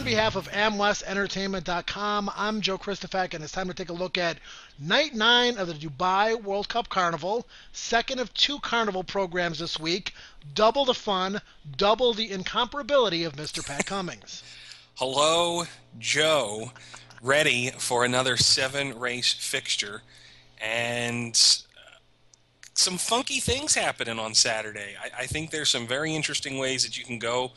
On behalf of AmWestEntertainment.com, I'm Joe Christofak, and it's time to take a look at Night 9 of the Dubai World Cup Carnival, second of two Carnival programs this week. Double the fun, double the incomparability of Mr. Pat Cummings. Hello, Joe. Ready for another 7-race fixture, and some funky things happening on Saturday. I think there's some very interesting ways that you can go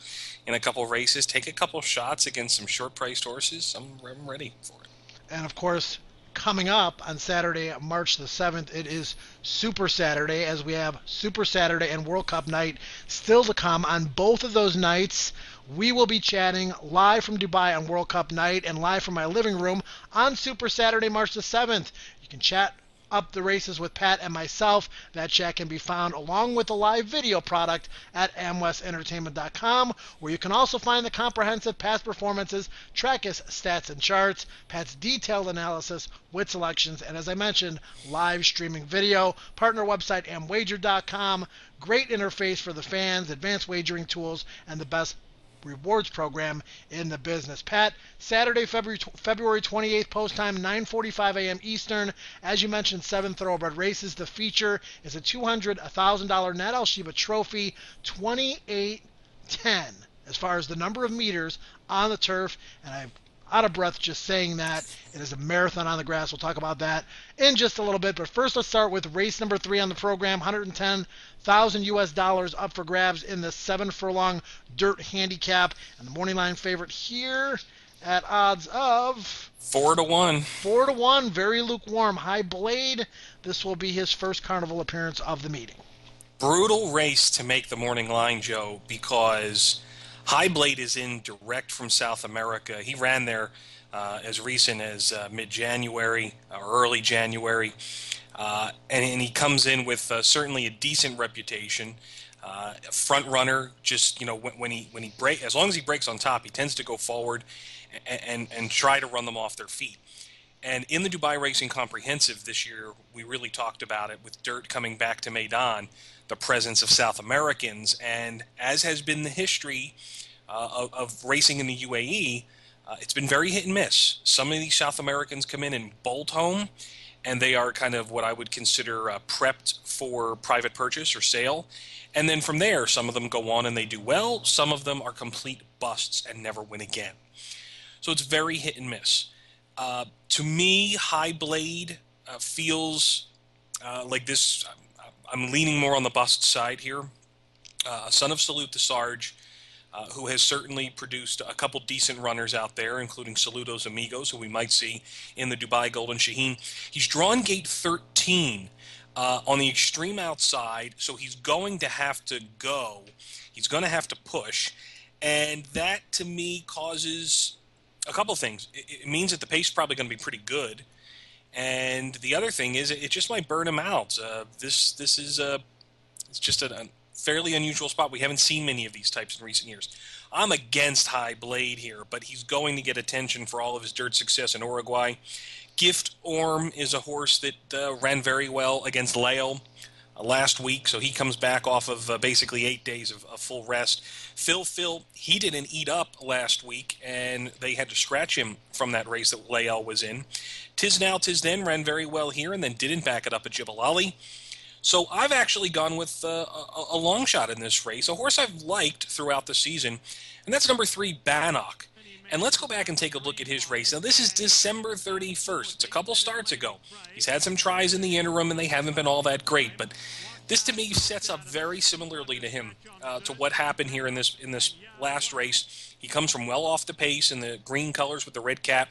in a couple races, take a couple shots against some short-priced horses. I'm ready for it. And of course, coming up on Saturday, March the 7th, it is Super Saturday, as we have Super Saturday and World Cup night still to come. On both of those nights, we will be chatting live from Dubai on World Cup night and live from my living room on Super Saturday, March the 7th. You can chat up the races with Pat and myself. That chat can be found along with the live video product at AmWestEntertainment.com, where you can also find the comprehensive past performances, trackers, stats, and charts, Pat's detailed analysis with selections, and as I mentioned, live streaming video. Partner website, amwager.com. Great interface for the fans, advanced wagering tools, and the best rewards program in the business. Pat, Saturday, February 28th, post time, 9:45 a.m. Eastern. As you mentioned, 7 thoroughbred races. The feature is a $1,000 Nat Al Sheba trophy, 2810 as far as the number of meters on the turf, and I'm out of breath just saying that. It is a marathon on the grass. We'll talk about that in just a little bit. But first, let's start with race number 3 on the program. $110,000 up for grabs in the 7-furlong dirt handicap. And the morning line favorite here at odds of 4-1. 4-1, very lukewarm. High Blade. This will be his first Carnival appearance of the meeting. Brutal race to make the morning line, Joe, because High Blade is in direct from South America. He ran there as recent as mid-January or early January, and he comes in with certainly a decent reputation. Front runner, just when he break, as long as he breaks on top, he tends to go forward and try to run them off their feet. And in the Dubai Racing Comprehensive this year, we really talked about it with dirt coming back to Maidan, the presence of South Americans, and as has been the history of racing in the UAE, it's been very hit and miss. Some of these South Americans come in and bolt home, and they are kind of what I would consider prepped for private purchase or sale. And then from there, some of them go on and they do well. Some of them are complete busts and never win again. So it's very hit and miss. To me, High Blade feels like this. I'm leaning more on the bust side here. Son of Salute the Sarge, who has certainly produced a couple decent runners out there, including Saludos Amigos, who we might see in the Dubai Golden Shaheen. He's drawn gate 13 on the extreme outside, so he's going to have to go. He's going to have to push, and that, to me, causes a couple things. It means that the pace is probably going to be pretty good, and the other thing is it just might burn him out. This is it's just a fairly unusual spot. We haven't seen many of these types in recent years. I'm against High Blade here, but he's going to get attention for all of his dirt success in Uruguay. Gift Orm is a horse that ran very well against Leo last week, so he comes back off of basically 8 days of full rest. Phil, he didn't eat up last week, and they had to scratch him from that race that Leo was in. Tis Now, Tis Then ran very well here and then didn't back it up at Jebel So I've actually gone with a long shot in this race, a horse I've liked throughout the season, and that's number 3, Bannock. And let's go back and take a look at his race. Now, this is December 31st. It's a couple starts ago. He's had some tries in the interim, and they haven't been all that great. But this, to me, sets up very similarly to him, to what happened here in this last race. He comes from well off the pace in the green colors with the red cap.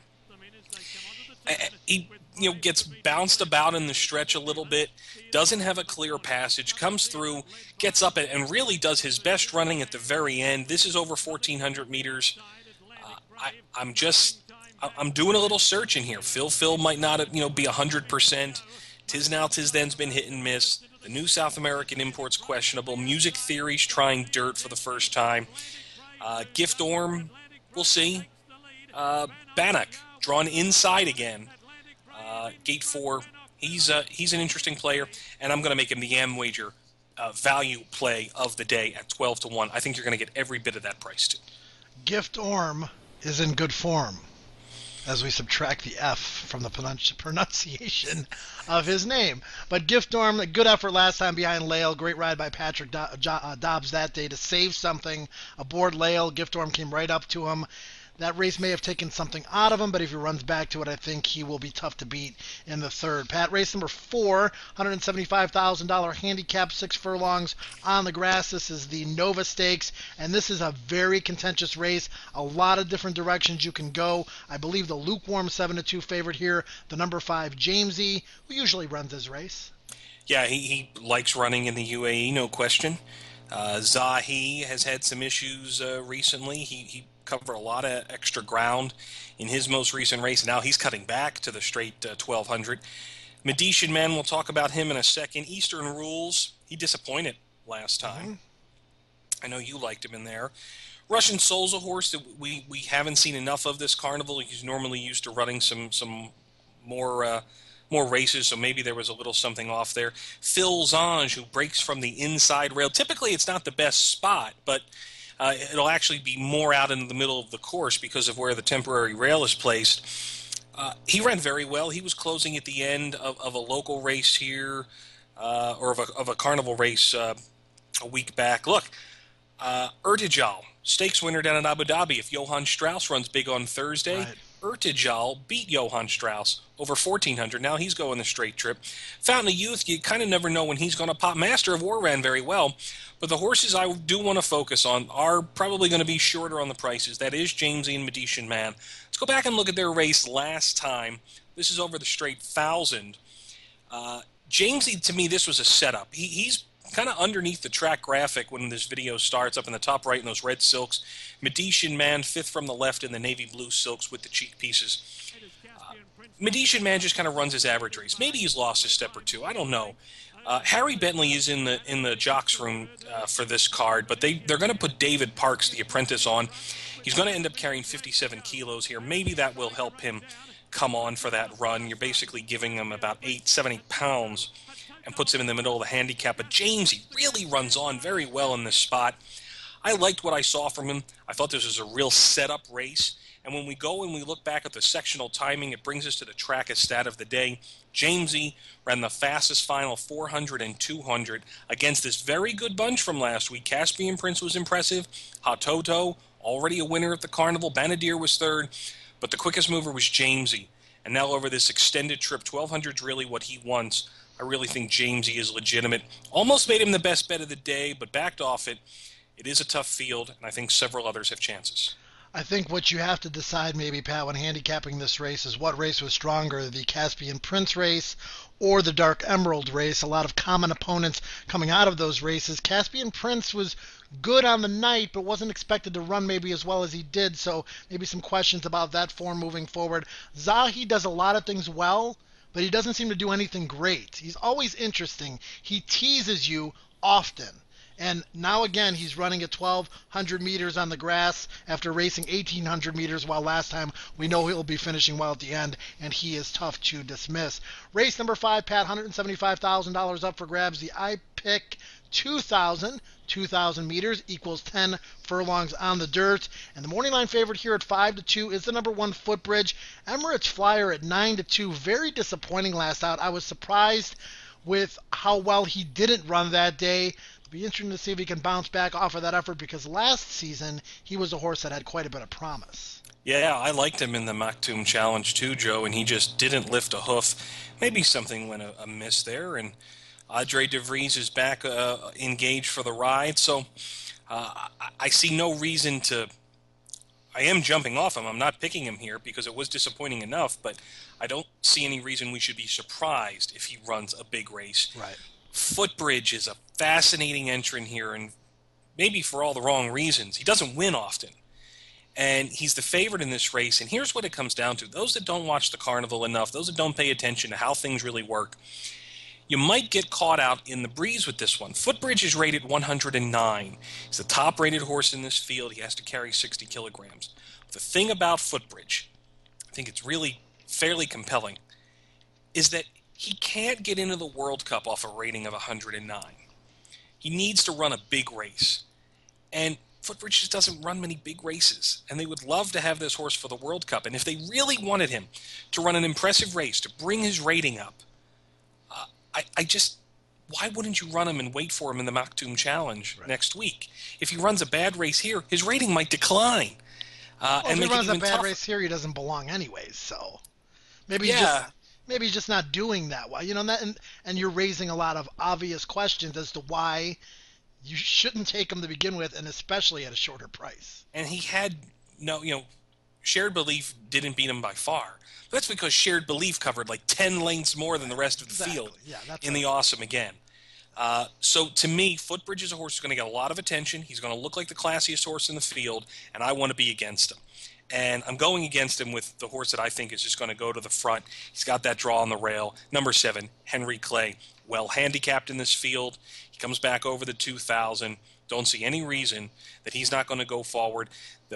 He gets bounced about in the stretch a little bit, doesn't have a clear passage, comes through, gets up and really does his best running at the very end. This is over 1,400 meters. I'm doing a little searching here. Phil might not be 100%. Tis Now, Tis Then's been hit and miss. The new South American import's questionable. Music Theory's trying dirt for the first time. Gift Orm, we'll see. Bannock, drawn inside again. Gate 4, he's an interesting player, and I'm going to make him the Amwager value play of the day at 12-1. I think you're going to get every bit of that price too. Gift Orm is in good form as we subtract the F from the pronunciation of his name. But Giftorm, a good effort last time behind Lale. Great ride by Patrick Dobbs that day to save something aboard Lale. Giftorm came right up to him. That race may have taken something out of him, but if he runs back to it, I think he will be tough to beat in the third. Pat, race number 4, $175,000 handicap, 6 furlongs on the grass. This is the Nova Stakes, and this is a very contentious race. A lot of different directions you can go. I believe the lukewarm 7-2 favorite here, the number 5, Jamesy, who usually runs this race. Yeah, he likes running in the UAE, no question. Zahi has had some issues recently. He covered a lot of extra ground in his most recent race, and now he's cutting back to the straight 1200. Medician Man, we'll talk about him in a second. Eastern Rules, he disappointed last time. I know you liked him in there. Russian Soul's a horse that we haven't seen enough of this carnival. He's normally used to running some more races, so maybe there was a little something off there. Phil Zange, who breaks from the inside rail. Typically, it's not the best spot, but it'll actually be more out in the middle of the course because of where the temporary rail is placed. He ran very well. He was closing at the end of a local race here, or of a carnival race a week back. Look, Ertijal, stakes winner down in Abu Dhabi. If Johann Strauss runs big on Thursday, right. Ertijal beat Johann Strauss over 1,400. Now he's going the straight trip. Fountain of Youth, you kind of never know when he's going to pop. Master of War ran very well. But the horses I do want to focus on are probably going to be shorter on the prices. That is Jamesy and Medician Man. Let's go back and look at their race last time. This is over the straight 1,000. Jamesy, to me, this was a setup. He's kind of underneath the track graphic when this video starts, up in the top right in those red silks. Medician Man, 5th from the left in the navy blue silks with the cheek pieces. Medician Man just kind of runs his average race. Maybe he's lost a step or two. I don't know. Harry Bentley is in the jocks room for this card, but they're going to put David Parks, the apprentice, on. He's going to end up carrying 57 kilos here. Maybe that will help him come on for that run. You're basically giving him about 7 pounds and puts him in the middle of the handicap. But Jamesy really runs on very well in this spot. I liked what I saw from him. I thought this was a real setup race. And when we go and we look back at the sectional timing, it brings us to the trackist stat of the day. Jamesy ran the fastest final 400 and 200 against this very good bunch from last week. Caspian Prince was impressive. Hatoto, already a winner at the Carnival. Banadir was 3rd. But the quickest mover was Jamesy. And now over this extended trip, 1,200 is really what he wants. I really think Jamesy is legitimate. Almost made him the best bet of the day, but backed off it. It is a tough field, and I think several others have chances. I think what you have to decide maybe, Pat, when handicapping this race is what race was stronger, the Caspian Prince race or the Dark Emerald race. A lot of common opponents coming out of those races. Caspian Prince was good on the night, but wasn't expected to run maybe as well as he did, so maybe some questions about that form moving forward. Zahi does a lot of things well, but he doesn't seem to do anything great. He's always interesting. He teases you often. And now again, he's running at 1,200 meters on the grass after racing 1,800 meters, while last time we know he'll be finishing well at the end, and he is tough to dismiss. Race number 5, Pat, $175,000 up for grabs. The I pick 2,000 meters equals 10 furlongs on the dirt. And the morning line favorite here at 5-2 is the number 1 Footbridge. Emirates Flyer at 9-2. Very disappointing last out. I was surprised with how well he didn't run that day. Be interesting to see if he can bounce back off of that effort, because last season he was a horse that had quite a bit of promise. Yeah, I liked him in the Maktoum Challenge too, Joe, and he just didn't lift a hoof. Maybe something went amiss there, and Audrey De Vries is back engaged for the ride, so I see no reason to... I am jumping off him. I'm not picking him here because it was disappointing enough, but I don't see any reason we should be surprised if he runs a big race. Right. Footbridge is a fascinating entrant here, and maybe for all the wrong reasons. He doesn't win often, and he's the favorite in this race, and here's what it comes down to. Those that don't watch the Carnival enough, those that don't pay attention to how things really work, you might get caught out in the breeze with this one. Footbridge is rated 109. He's the top-rated horse in this field. He has to carry 60 kilograms. The thing about Footbridge, I think it's really fairly compelling, is that he can't get into the World Cup off a rating of 109. He needs to run a big race. And Footbridge just doesn't run many big races, and they would love to have this horse for the World Cup. And if they really wanted him to run an impressive race, to bring his rating up, I just, why wouldn't you run him and wait for him in the Maktoum Challenge next week? If he runs a bad race here, his rating might decline. Well, And if he make it runs a even bad tougher. race here, he doesn't belong anyways. So maybe Yeah, maybe he's just not doing that well. And you're raising a lot of obvious questions as to why you shouldn't take him to begin with, and especially at a shorter price. and he had Shared Belief didn't beat him by far. But that's because Shared Belief covered like 10 lengths more than the rest of the field Yeah, that's in the Awesome again. So to me, Footbridge is a horse who's going to get a lot of attention. He's going to look like the classiest horse in the field, and I want to be against him. And I'm going against him with the horse that I think is just going to go to the front. He's got that draw on the rail. Number 7, Henry Clay. Well handicapped in this field. He comes back over the 2,000. Don't see any reason that he's not going to go forward.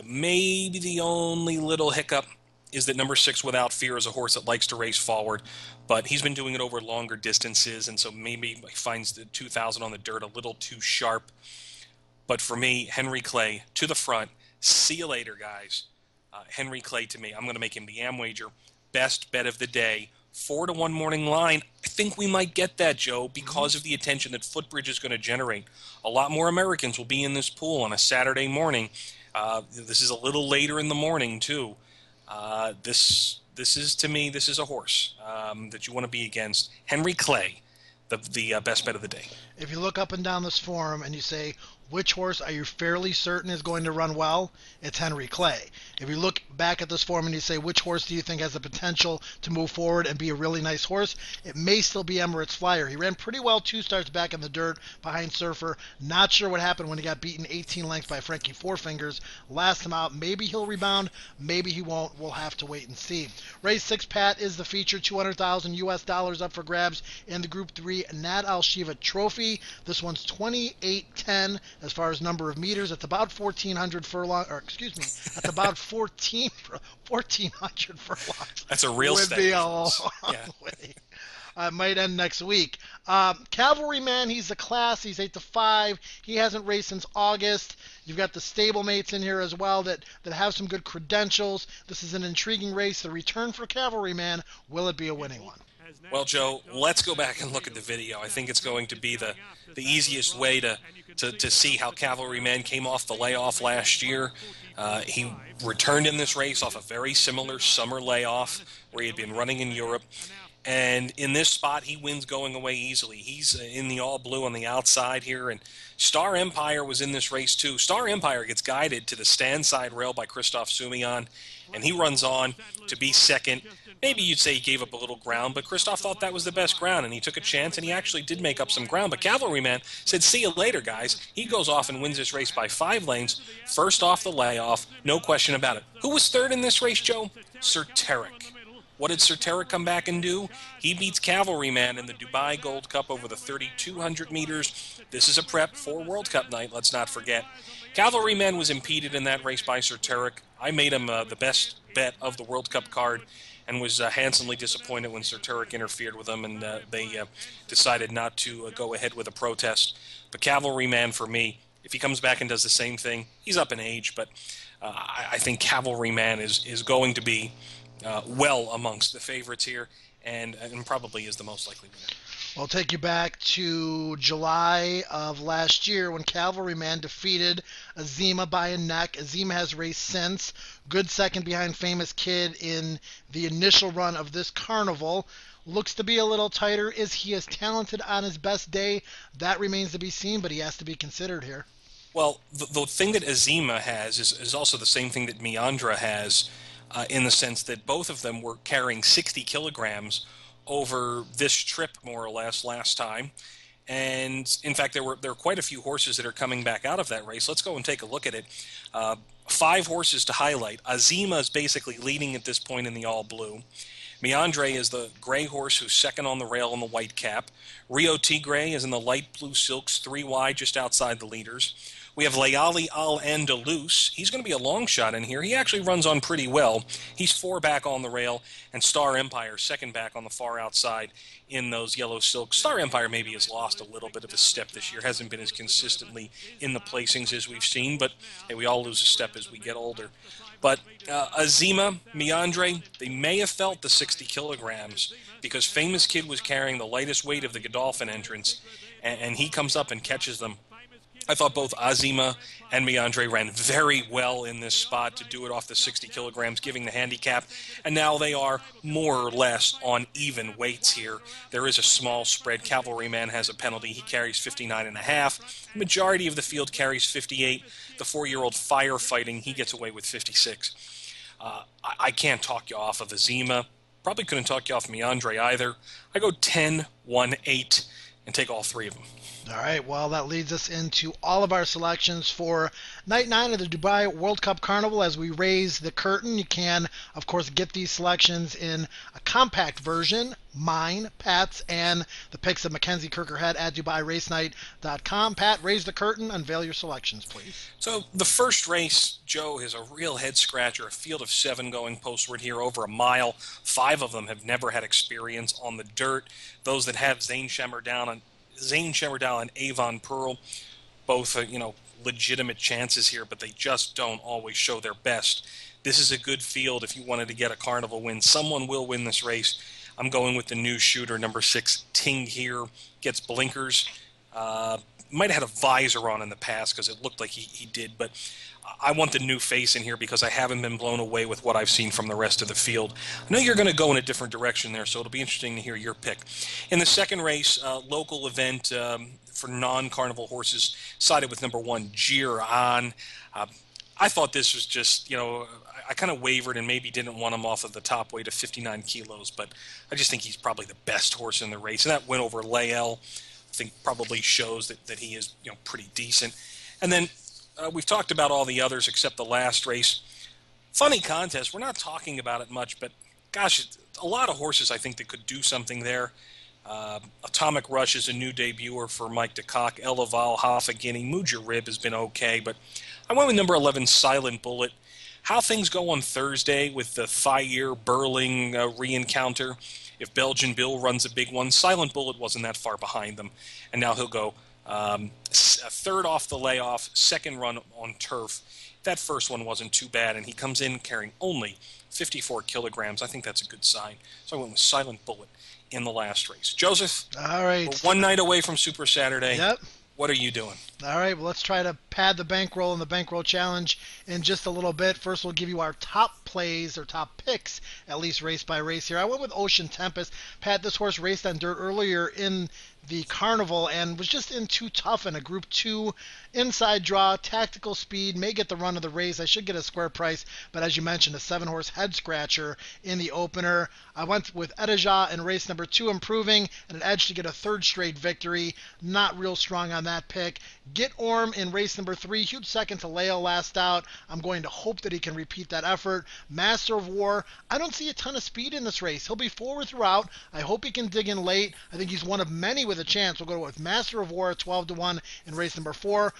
Maybe the only little hiccup is that number 6, Without Fear, is a horse that likes to race forward, but he's been doing it over longer distances, and so maybe he finds the 2,000 on the dirt a little too sharp. But for me, Henry Clay to the front. See you later, guys. Henry Clay to me. I'm going to make him the am wager. Best bet of the day. 4-1 morning line. I think we might get that, Joe, because of the attention that Footbridge is going to generate. A lot more Americans will be in this pool on a Saturday morning. This is a little later in the morning, too. This is, to me, this is a horse that you want to be against. Henry Clay, the best bet of the day. If you look up and down this forum and you say, which horse are you fairly certain is going to run well? It's Henry Clay. If you look back at this forum and you say, which horse do you think has the potential to move forward and be a really nice horse? It may still be Emirates Flyer. He ran pretty well 2 starts back in the dirt behind Surfer. Not sure what happened when he got beaten 18 lengths by Frankie Four Fingers. Last time out, maybe he'll rebound, maybe he won't. We'll have to wait and see. Race 6, Pat, is the feature. $200,000 up for grabs in the Group 3 Nat Al Shiva Trophy. This one's 28.10 as far as number of meters. It's about 1,400 furlong, or excuse me, it's about 1,400 furlongs. That's a real Would be a long Yeah. way. Might end next week. Cavalryman, he's a class. He's 8-5. He hasn't raced since August. You've got the stablemates in here as well that have some good credentials. This is an intriguing race. The return for Cavalryman, will it be a winning one? Well, Joe, let's go back and look at the video. I think it's going to be the easiest way to see how Cavalryman came off the layoff last year. He returned in this race off a very similar summer layoff where he had been running in Europe. And in this spot, he wins going away easily. He's in the all blue on the outside here. And Star Empire was in this race too. Star Empire gets guided to the stand side rail by Christoph Sumion, and he runs on to be second. Maybe you'd say he gave up a little ground, but Christoph thought that was the best ground, and he took a chance, and he actually did make up some ground. But Cavalryman said, see you later, guys. He goes off and wins this race by 5 lanes, first off the layoff, no question about it. Who was third in this race, Joe? Certeric. What did Certeric come back and do? He beats Cavalryman in the Dubai Gold Cup over the 3,200 meters. This is a prep for World Cup night, let's not forget. Cavalryman was impeded in that race by Certeric. I made him the best bet of the World Cup card and was handsomely disappointed when Certeric interfered with him, and they decided not to go ahead with a protest. But Cavalryman, for me, if he comes back and does the same thing, he's up in age, but I think Cavalryman is going to be well amongst the favorites here, and probably is the most likely winner. I'll take you back to July of last year when Cavalryman defeated Azima by a neck. Azima has raced since. Good second behind Famous Kid in the initial run of this Carnival. Looks to be a little tighter. Is he as talented on his best day? That remains to be seen, but he has to be considered here. Well, the thing that Azima has is also the same thing that Meandra has, in the sense that both of them were carrying 60 kilograms over this trip, more or less, last time. And, in fact, there were quite a few horses that are coming back out of that race. Let's go and take a look at it. 5 horses to highlight. Azima is basically leading at this point in the all-blue. Meandre is the gray horse who's second on the rail in the white cap. Rio Tigre is in the light blue silks, 3 wide, just outside the leaders. We have Layali Al Andalus. He's going to be a long shot in here. He actually runs on pretty well. He's 4 back on the rail, and Star Empire 2nd back on the far outside in those yellow silks. Star Empire maybe has lost a little bit of a step this year. Hasn't been as consistently in the placings as we've seen, but hey, we all lose a step as we get older. But Azima, Meandre, they may have felt the 60 kilograms because Famous Kid was carrying the lightest weight of the Godolphin entrance, and he comes up and catches them. I thought both Azima and Meandre ran very well in this spot to do it off the 60 kilograms, giving the handicap. And now they are more or less on even weights here. There is a small spread. Cavalryman has a penalty. He carries 59.5. The majority of the field carries 58. The 4-year-old Firefighting, he gets away with 56. I can't talk you off of Azima. Probably couldn't talk you off Meandre either. I go 10, 1, 8, and take all 3 of them. All right, well, that leads us into all of our selections for Night 9 of the Dubai World Cup Carnival. As we raise the curtain, you can, of course, get these selections in a compact version, mine, Pat's, and the picks of Mackenzie Kirkerhead at DubaiRaceNight.com. Pat, raise the curtain, unveil your selections, please. So the first race, Joe, is a real head-scratcher, a field of 7 going postward here over a mile. 5 of them have never had experience on the dirt. Those that have Zane Shemmerdal and Avon Pearl, both legitimate chances here, but they just don't always show their best. This is a good field if you wanted to get a Carnival win. Someone will win this race. I'm going with the new shooter, number 6, Ting here. Gets blinkers. Might have had a visor on in the past because it looked like he did, but I want the new face in here because I haven't been blown away with what I've seen from the rest of the field. I know you're going to go in a different direction there, so it'll be interesting to hear your pick. In the second race, local event for non-Carnival horses, sided with number 1, Jeer On. I thought this was just, I kind of wavered and maybe didn't want him off of the top weight of 59 kilos, but I just think he's probably the best horse in the race. And that win over Lael, I think, probably shows that he is, pretty decent. And then we've talked about all the others except the last race. Funny contest. We're not talking about it much, but gosh, a lot of horses I think that could do something there. Atomic Rush is a new debuter for Mike DeCock. Elaval, Half a Guinea. Mujarib has been okay, but I went with number 11, Silent Bullet. How things go on Thursday with the Fire Burling re-encounter. If Belgian Bill runs a big one, Silent Bullet wasn't that far behind them, and now he'll go a 3rd off the layoff, 2nd run on turf. That first one wasn't too bad, and he comes in carrying only 54 kilograms. I think that's a good sign. So I went with Silent Bullet in the last race. Joseph, all right, we're 1 night away from Super Saturday. Yep. What are you doing? All right, well, let's try to pad the bankroll and the bankroll challenge in just a little bit. First, we'll give you our top plays or top picks, at least race by race here. I went with Ocean Tempest. Pat, this horse raced on dirt earlier in the Carnival and was just in too tough in a Group 2 inside draw, tactical speed, may get the run of the race. I should get a square price, but as you mentioned, a 7-horse head scratcher in the opener. I went with Edija in race number 2, improving, and an edge to get a 3rd straight victory. Not real strong on that pick. Get Orm in race number 3, huge second to Leo last out. I'm going to hope that he can repeat that effort. Master of War, I don't see a ton of speed in this race. He'll be forward throughout. I hope he can dig in late. I think he's one of many with a chance. We'll go with Master of War at 12-1 in race number 4.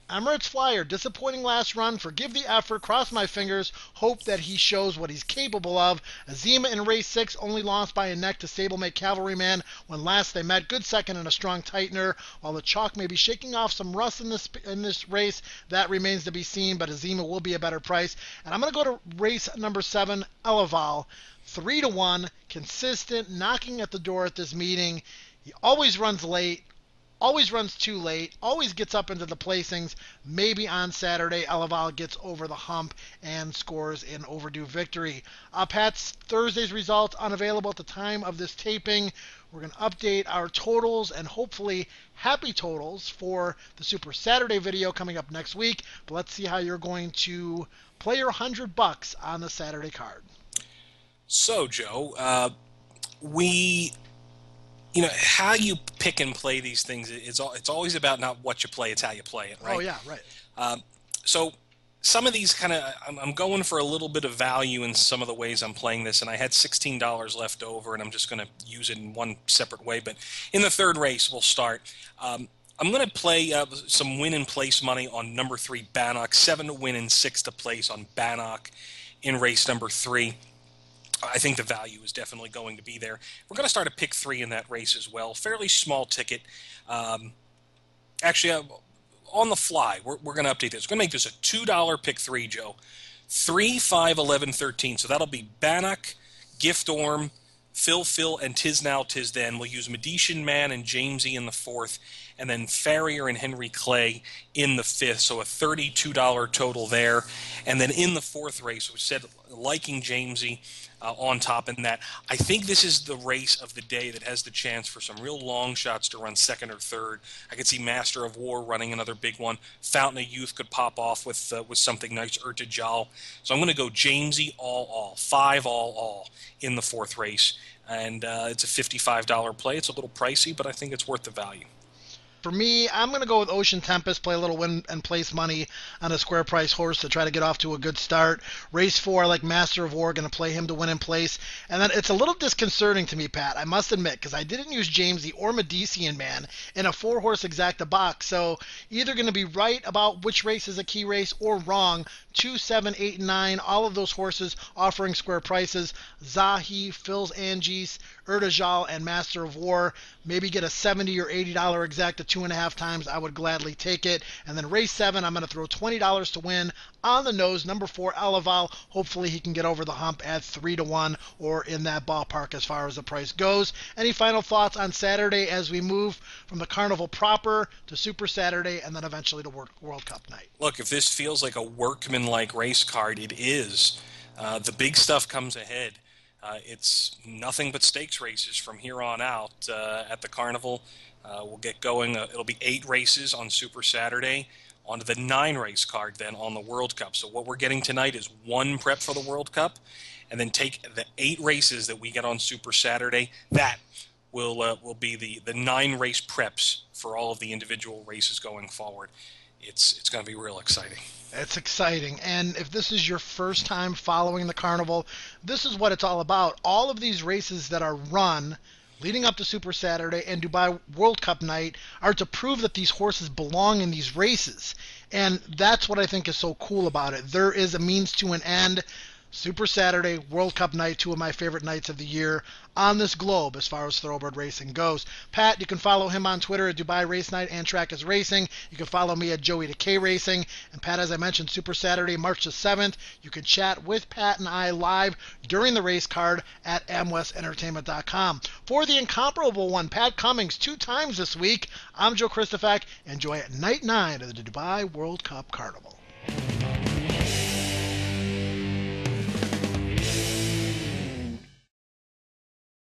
Emirates Flyer, disappointing last run. Forgive the effort. Cross my fingers. Hope that he shows what he's capable of. Azima in race 6 only lost by a neck to stablemate Cavalryman when last they met. Good second and a strong tightener. While the chalk may be shaking off some rust in this race, that remains to be seen, but Azima will be a better price. And I'm going to go to race number 7, Elaval. 3-1, consistent, knocking at the door at this meeting. He always runs late. Always runs too late, always gets up into the placings. Maybe on Saturday, Elaval gets over the hump and scores an overdue victory. Pat's Thursday's results unavailable at the time of this taping. We're going to update our totals and hopefully happy totals for the Super Saturday video coming up next week. But let's see how you're going to play your $100 on the Saturday card. So, Joe, how you pick and play these things, it's always about not what you play, it's how you play it, right? Oh, yeah, right. So some of these I'm going for a little bit of value in some of the ways I'm playing this, and I had $16 left over, and I'm just going to use it in one separate way. But in the third race, we'll start. I'm going to play some win and place money on number 3 Bannock, 7 to win and 6 to place on Bannock in race number 3. I think the value is definitely going to be there. We're going to start a pick 3 in that race as well. Fairly small ticket. Um, Actually, on the fly, we're going to update this. We're going to make this a $2 pick 3, Joe. 3, 5, 11, 13. So that'll be Bannock, Gift Orm, Phil, and Tis Now, Tis Then. We'll use Medician Man and Jamesy in the 4th, and then Farrier and Henry Clay in the 5th. So a $32 total there. And then in the 4th race, we said liking Jamesy on top in that. I think this is the race of the day that has the chance for some real long shots to run second or third. I could see Master of War running another big one. Fountain of Youth could pop off with something nice. Urtajal. So I'm going to go Jamesy all, 5 all in the 4th race. And it's a $55 play. It's a little pricey, but I think it's worth the value. For me, I'm going to go with Ocean Tempest, play a little win and place money on a square price horse to try to get off to a good start. Race 4, I like Master of War, going to play him to win and place. And then it's a little disconcerting to me, Pat, I must admit, because I didn't use Jamesy or Medician Man in a 4-horse exacta box. So either going to be right about which race is a key race or wrong. 2, 7, 8, and 9, all of those horses offering square prices. Zahi, Phil's Angies, Urtajal, and Master of War. Maybe get a $70 or $80 exacta 2.5 times. I would gladly take it. And then race 7, I'm going to throw $20 to win on the nose. Number 4, Alaval. Hopefully he can get over the hump at 3 to 1 or in that ballpark as far as the price goes. Any final thoughts on Saturday as we move from the Carnival proper to Super Saturday and then eventually to World Cup night? Look, if this feels like a workman-like race card, it is. The big stuff comes ahead. It's nothing but stakes races from here on out at the Carnival. We'll get going. It'll be 8 races on Super Saturday, onto the 9-race card then on the World Cup. So what we're getting tonight is 1 prep for the World Cup, and then take the 8 races that we get on Super Saturday. That will be the 9-race preps for all of the individual races going forward. It's going to be real exciting. It's exciting. And if this is your first time following the Carnival, this is what it's all about. All of these races that are run leading up to Super Saturday and Dubai World Cup night are to prove that these horses belong in these races. And that's what I think is so cool about it. There is a means to an end. Super Saturday, World Cup night, 2 of my favorite nights of the year on this globe as far as thoroughbred racing goes. Pat, you can follow him on Twitter at Dubai Race Night and Track is Racing. You can follow me at Joey Decay Racing. And Pat, as I mentioned, Super Saturday, March the 7th, you can chat with Pat and I live during the race card at amwestentertainment.com. For the incomparable one, Pat Cummings, 2 times this week, I'm Joe Christofak. Enjoy night 9 of the Dubai World Cup Carnival.